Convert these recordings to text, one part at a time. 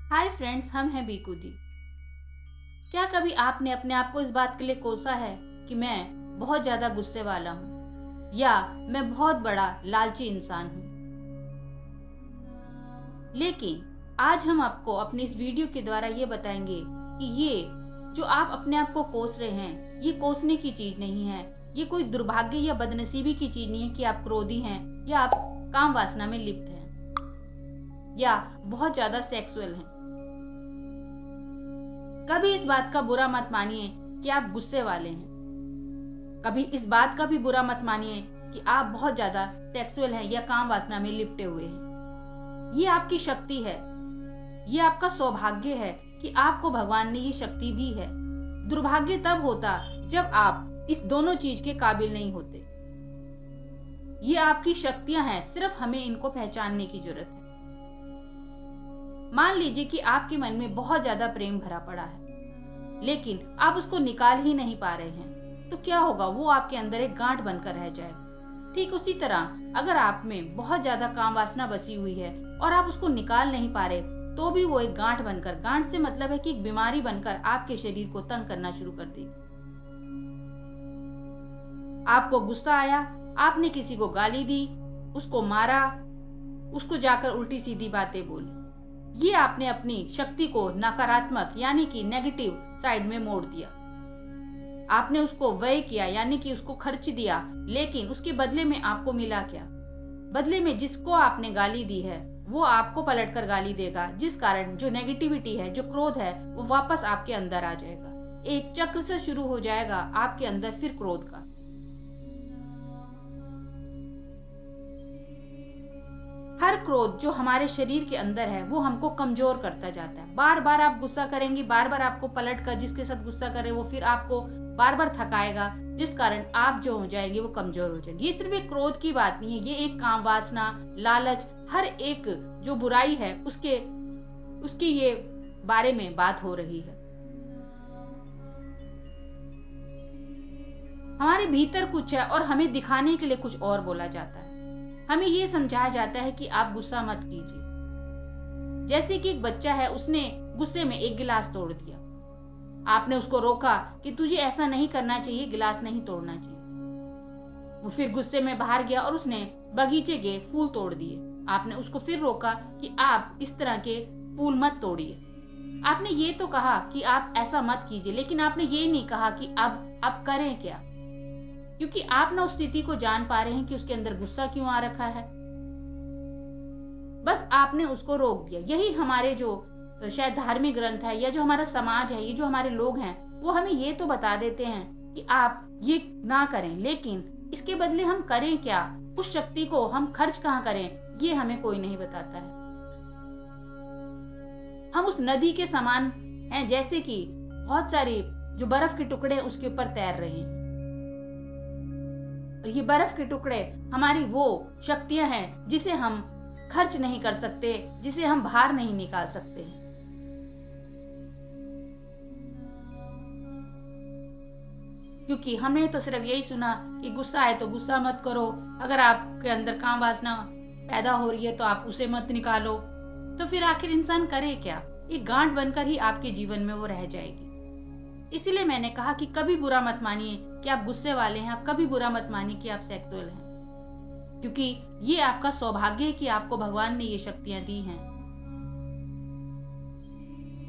Hi friends, हम हैं बीकूदी। क्या कभी आपने अपने आप को इस बात के लिए कोसा है कि मैं बहुत ज़्यादा गुस्से वाला हूँ या मैं बहुत बड़ा लालची इंसान हूँ? लेकिन आज हम आपको अपनी इस वीडियो के द्वारा ये बताएंगे कि ये जो आप अपने आप को कोस रहे हैं, ये कोसने की चीज़ नहीं है। ये कोई दुर्भाग्य या बदनसीबी की चीज़ नहीं है कि आप क्रोधी हैं या आप काम वासना में लिप्त हैं या बहुत ज़्यादा सेक्सुअल हैं। कभी इस बात का बुरा मत मानिए कि आप गुस्से वाले हैं। कभी इस बात का भी बुरा मत मानिए कि आप बहुत ज्यादा सेक्सुअल हैं या काम वासना में लिपटे हुए हैं। ये आपकी शक्ति है। ये आपका सौभाग्य है कि आपको भगवान ने ये शक्ति दी है। दुर्भाग्य तब होता जब आप इस दोनों चीज के काबिल नहीं होते। ये आपकी शक्तियां हैं, सिर्फ हमें इनको पहचानने की जरूरत है। मान लीजिए कि आपके मन में बहुत ज्यादा प्रेम भरा पड़ा है, लेकिन आप उसको निकाल ही नहीं पा रहे हैं, तो क्या होगा? वो आपके अंदर एक गांठ बनकर रह जाएगा। ठीक उसी तरह अगर आप में बहुत ज्यादा काम वासना बसी हुई है और आप उसको निकाल नहीं पा रहे, तो भी वो एक गांठ बनकर, गांठ से मतलब है कि एक बीमारी बनकर आपके शरीर को तंग करना शुरू कर देगी। आपको गुस्सा आया, आपने किसी को गाली दी, उसको मारा, उसको जाकर उल्टी सीधी बातें बोली। ये आपने अपनी शक्ति को नकारात्मक यानी कि नेगेटिव साइड में मोड़ दिया। आपने उसको व्यय किया यानी कि उसको खर्च दिया, लेकिन उसके बदले में आपको मिला क्या? बदले में जिसको आपने गाली दी है वो आपको पलटकर गाली देगा, जिस कारण जो नेगेटिविटी है, जो क्रोध है, वो वापस आपके अंदर आ जाएगा। एक चक्र से शुरू हो जाएगा आपके अंदर फिर क्रोध का। हर क्रोध जो हमारे शरीर के अंदर है वो हमको कमजोर करता जाता है। बार बार आप गुस्सा करेंगे, बार बार आपको पलट कर जिसके साथ गुस्सा करे वो फिर आपको बार बार थकाएगा, जिस कारण आप जो हो जाएंगे वो कमजोर हो जाएंगे। ये सिर्फ एक क्रोध की बात नहीं है, ये एक काम वासना, लालच, हर एक जो बुराई है उसके ये बारे में बात हो रही है। हमारे भीतर कुछ है और हमें दिखाने के लिए कुछ और बोला जाता है। हमें ये समझाया जाता है कि आप गुस्सा मत कीजिए। जैसे कि एक बच्चा है, उसने गुस्से में एक गिलास तोड़ दिया। आपने उसको रोका कि तुझे ऐसा नहीं करना चाहिए, गिलास नहीं तोड़ना चाहिए। वो फिर गुस्से में बाहर गया और उसने बगीचे के फूल तोड़ दिए। आपने उसको फिर रोका कि आप इस तरह के फूल मत तोड़िए। आपने ये तो कहा कि आप ऐसा मत कीजिए, लेकिन आपने ये नहीं कहा कि अब करें क्या, क्योंकि आप ना उस स्थिति को जान पा रहे हैं कि उसके अंदर गुस्सा क्यों आ रखा है। बस आपने उसको रोक दिया। यही हमारे जो शायद धार्मिक ग्रंथ है या जो हमारा समाज है, ये जो हमारे लोग हैं, वो हमें ये तो बता देते हैं कि आप ये ना करें, लेकिन इसके बदले हम करें क्या? उस शक्ति को हम खर्च कहाँ करें, ये हमें कोई नहीं बताता है। हम उस नदी के समान हैं, जैसे कि बहुत सारी जो बर्फ के टुकड़े उसके ऊपर तैर रहे हैं। और ये बर्फ के टुकड़े हमारी वो शक्तियां हैं जिसे हम खर्च नहीं कर सकते, जिसे हम बाहर नहीं निकाल सकते। क्योंकि हमने तो सिर्फ यही सुना कि गुस्सा आए तो गुस्सा मत करो, अगर आपके अंदर काम वासना पैदा हो रही है तो आप उसे मत निकालो। तो फिर आखिर इंसान करे क्या? एक गांठ बनकर ही आपके जीवन में वो रह जाएगी। इसीलिए मैंने कहा कि कभी बुरा मत मानिए कि आप गुस्से वाले हैं, आप कभी बुरा मत मानिए कि आप सेक्सुअल हैं, क्योंकि ये आपका सौभाग्य है कि आपको भगवान ने ये शक्तियां दी हैं।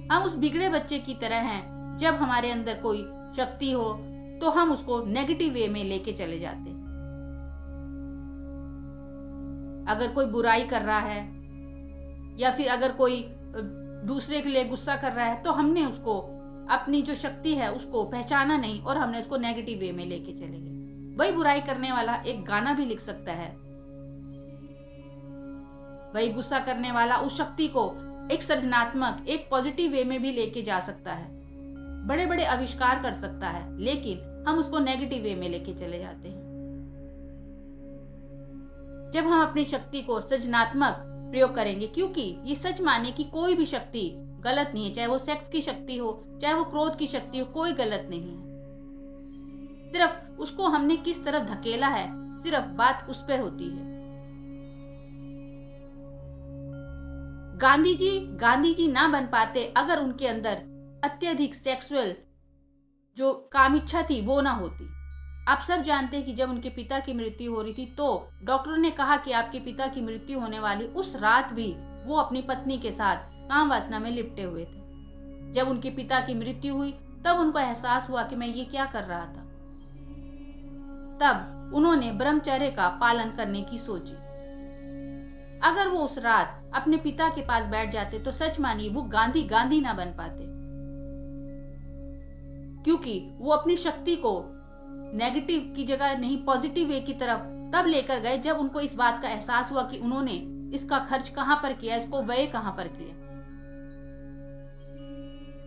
हम उस बिगड़े बच्चे की तरह हैं, जब हमारे अंदर कोई शक्ति हो तो हम उसको नेगेटिव वे में लेके चले जाते हैं। अगर कोई बुराई कर रहा है या फिर अगर कोई दूसरे के लिए गुस्सा कर रहा है, तो हमने उसको अपनी जो शक्ति है उसको पहचाना नहीं और हमने उसको नेगेटिव वे में लेके चले गए। वही बुराई करने वाला एक गाना भी लिख सकता है, वही गुस्सा करने वाला उस शक्ति को एक सृजनात्मक, एक पॉजिटिव वे में भी लेके जा सकता है, बड़े बड़े आविष्कार कर सकता है, लेकिन हम उसको नेगेटिव वे में लेके चले जाते हैं। जब हम अपनी शक्ति को सृजनात्मक प्रयोग करेंगे, क्योंकि ये सच माने कि कोई भी शक्ति गलत नहीं है, चाहे वो सेक्स की शक्ति हो, चाहे वो क्रोध की शक्ति हो, कोई गलत नहीं है। सिर्फ उसको हमने किस तरह धकेला है, सिर्फ बात उस पर होती है। गांधी जी ना बन पाते अगर उनके अंदर अत्यधिक सेक्सुअल जो कामिच्छा थी वो ना होती। आप सब जानते हैं कि जब उनके पिता की मृत्यु हो रही थी तो डॉक्टरों ने कहा कि आपके पिता की मृत्यु होने वाली उस रात भी वो अपनी पत्नी के साथ काम वासना में लिपटे हुए थे। जब उनके पिता की मृत्यु हुई तब उनको एहसास हुआ कि मैं ये क्या कर रहा था। तब उन्होंने ब्रह्मचर्य का पालन करने की सोची। अगर वो उस रात अपने पिता के पास बैठ जाते तो सच मानिए वो गांधी ना बन पाते, क्योंकि वो अपनी शक्ति को नेगेटिव की जगह नहीं पॉजिटिव वे की तरफ तब लेकर गए जब उनको इस बात का एहसास हुआ कि उन्होंने इसका खर्च कहां पर किया, इसको व्यय कहां पर किया।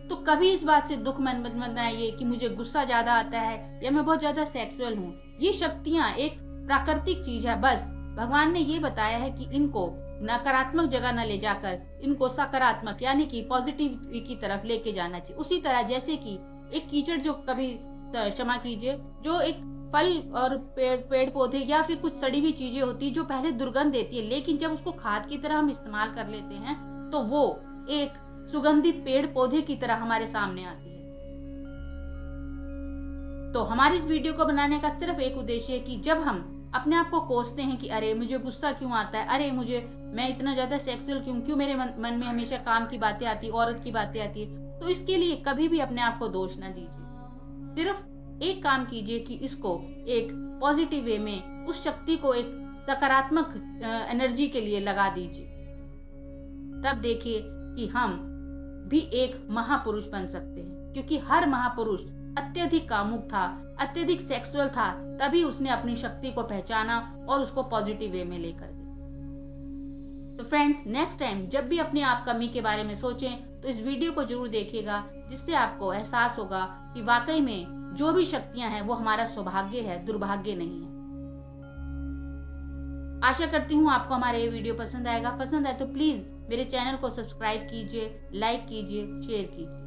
तो कभी इस बात से दुख मत मनाइए कि मुझे गुस्सा ज्यादा आता है या मैं बहुत ज्यादा सेक्सुअल हूँ। ये शक्तियां एक प्राकृतिक चीज है, बस भगवान ने ये बताया है कि इनको नकारात्मक जगह न ले जाकर इनको सकारात्मक यानी कि पॉजिटिव की तरफ लेके जाना चाहिए। उसी तरह जैसे कि एक कीचड़ जो कभी क्षमा कीजिए जो एक फल और पेड़ पौधे या फिर कुछ सड़ी हुई चीजें होती है जो पहले दुर्गंध देती है, लेकिन जब उसको खाद की तरह हम इस्तेमाल कर लेते हैं तो वो एक सुगंधित पेड़ पौधे की तरह हमारे सामने आती है। तो हमारी इस वीडियो को बनाने का सिर्फ एक उद्देश्य है कि जब हम अपने आप को कोसते हैं कि अरे मुझे गुस्सा क्यों आता है, अरे मैं इतना ज्यादा सेक्सुअल क्यों मेरे मन में हमेशा काम की बातें आती, औरत की बातें आती है, तो इसके लिए कभी भी अपने आप को दोष ना दीजिए। सिर्फ एक काम कीजिए कि इसको एक पॉजिटिव वे में उस शक्ति को एक सकारात्मक एनर्जी के लिए लगा दीजिए। तब देखिए कि हम भी एक महापुरुष बन सकते हैं, क्योंकि हर महापुरुष अत्यधिक कामुक था, अत्यधिक सेक्सुअल था, तभी उसने अपनी शक्ति को पहचाना और उसको पॉजिटिव वे में लेकर गया। तो फ्रेंड्स, नेक्स्ट टाइम जब भी अपने आप कमी के बारे में सोचें तो इस वीडियो को जरूर देखिएगा, जिससे आपको एहसास होगा कि वाकई में जो भी शक्तियां हैं वो हमारा सौभाग्य है, दुर्भाग्य नहीं है। आशा करती हूँ आपको हमारा ये वीडियो पसंद आएगा। पसंद आए तो प्लीज मेरे चैनल को सब्सक्राइब कीजिए, लाइक कीजिए, शेयर कीजिए।